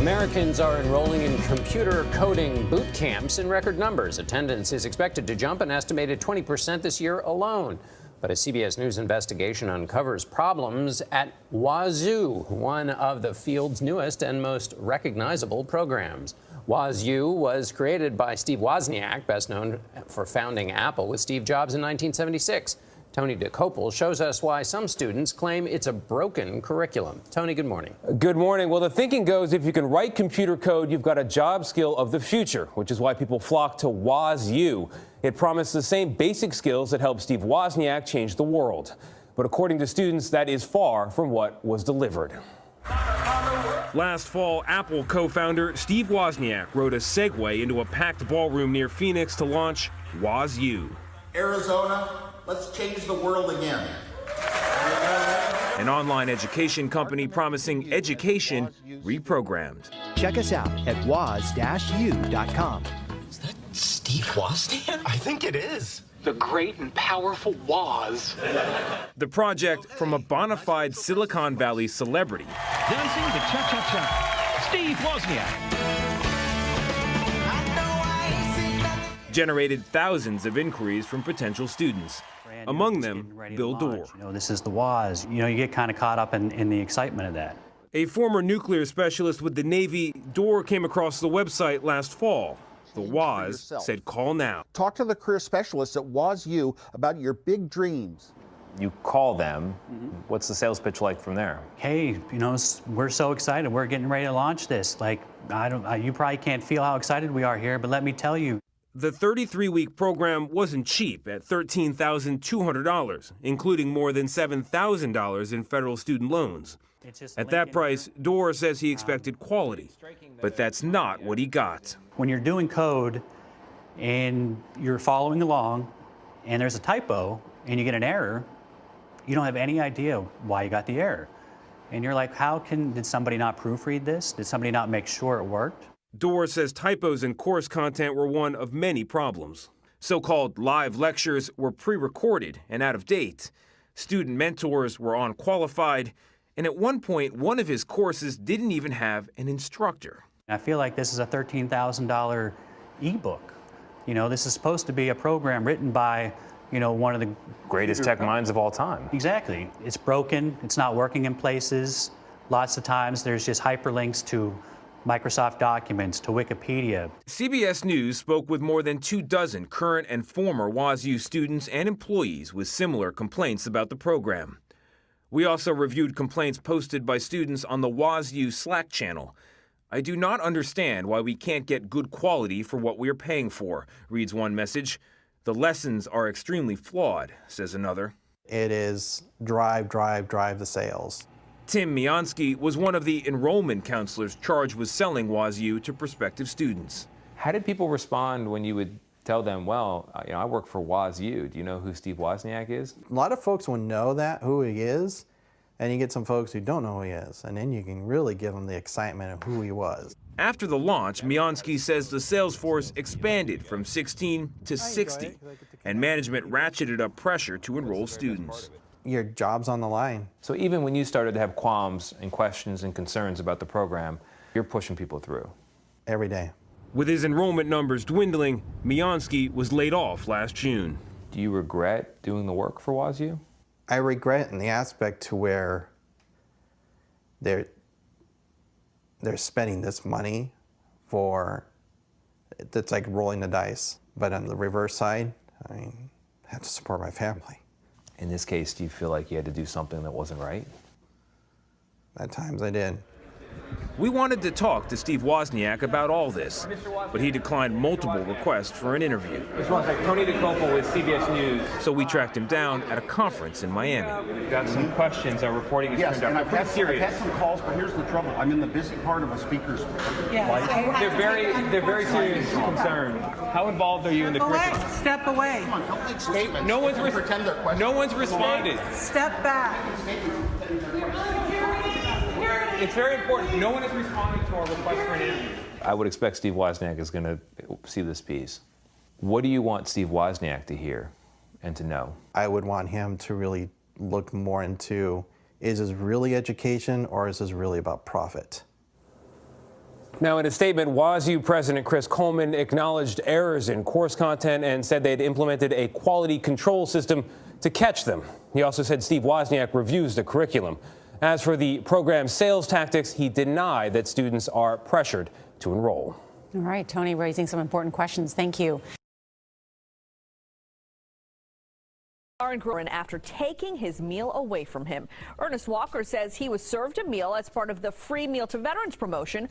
Americans are enrolling in computer coding boot camps in record numbers. Attendance is expected to jump an estimated 20% this year alone. But a CBS News investigation uncovers problems at Wazoo, one of the field's newest and most recognizable programs. Wazoo was created by Steve Wozniak, best known for founding Apple with Steve Jobs in 1976. Tony DeCopel shows us why some students claim it's a broken curriculum. Tony, good morning. Good morning. Well, the thinking goes if you can write computer code, you've got a job skill of the future, which is why people flock to WazU. It promises the same basic skills that helped Steve Wozniak change the world. But according to students, that is far from what was delivered. Last fall, Apple co-founder Steve Wozniak rode a Segway into a packed ballroom near Phoenix to launch WazU. Arizona, let's change the world again. An online education company promising education reprogrammed. Check us out at woz-u.com. Is that Steve Wozniak? I think it is. The great and powerful Woz. The project from a bona fide Silicon Valley celebrity. Dancing the cha-cha-cha, Steve Wozniak. Generated thousands of inquiries from potential students. Among them, Bill Dorr. You know, this is the Woz. You know, you get kind of caught up in the excitement of that. A former nuclear specialist with the Navy, Dorr came across the website last fall. The Woz said call now. Talk to the career specialists at WazU about your big dreams. You call them. What's the sales pitch like from there? Hey, you know, we're so excited. We're getting ready to launch this. Like, you probably can't feel how excited we are here, but let me tell you. The 33-week program wasn't cheap at $13,200, including more than $7,000 in federal student loans. At that price, Dorr says he expected quality, but that's not what he got. When you're doing code and you're following along and there's a typo and you get an error, you don't have any idea why you got the error. And you're like, did somebody not proofread this? Did somebody not make sure it worked? Dorr says typos in course content were one of many problems. So-called live lectures were pre-recorded and out of date. Student mentors were unqualified. And at one point, one of his courses didn't even have an instructor. I feel like this is a $13,000 ebook. You know, this is supposed to be a program written by, you know, one of the greatest tech minds of all time. Exactly. It's broken. It's not working in places. Lots of times there's just hyperlinks to Microsoft Documents, to Wikipedia. CBS News spoke with more than 24 current and former WazU students and employees with similar complaints about the program. We also reviewed complaints posted by students on the WazU Slack channel. I do not understand why we can't get good quality for what we are paying for, reads one message. The lessons are extremely flawed, says another. It is drive the sales. Tim Miansky was one of the enrollment counselors charged with selling WazU to prospective students. How did people respond when you would tell them, well, you know, I work for WazU. Do you know who Steve Wozniak is? A lot of folks will know who he is, and you get some folks who don't know who he is, and then you can really give them the excitement of who he was. After the launch, Miansky says the sales force expanded from 16 to 60, and management ratcheted up pressure to enroll students. Your job's on the line. So even when you started to have qualms and questions and concerns about the program, you're pushing people through? Every day. With his enrollment numbers dwindling, Miansky was laid off last June. Do you regret doing the work for WazU? I regret in the aspect to where they're spending this money that's like rolling the dice. But on the reverse side, I have to support my family. In this case, do you feel like you had to do something that wasn't right? At times I did. We wanted to talk to Steve Wozniak about all this, but he declined multiple requests for an interview. Tony DeCopel with CBS News. So we tracked him down at a conference in Miami. We've got some questions. Our reporting has turned out pretty serious. I've had some calls, but here's the trouble. I'm in the busy part of a speaker's life. They're very serious concerns. How involved are you in the curriculum? Step away. Come on, don't make statements. No one's responded. Step back. It's very important. No one is responding to our request for an interview. I would expect Steve Wozniak is going to see this piece. What do you want Steve Wozniak to hear and to know? I would want him to really look more into, is this really education or is this really about profit? Now, in a statement, WazU President Chris Coleman acknowledged errors in course content and said they'd implemented a quality control system to catch them. He also said Steve Wozniak reviews the curriculum. As for the program's sales tactics, he denied that students are pressured to enroll. All right, Tony, raising some important questions. Thank you. After taking his meal away from him. Ernest Walker says he was served a meal as part of the Free Meal to Veterans promotion.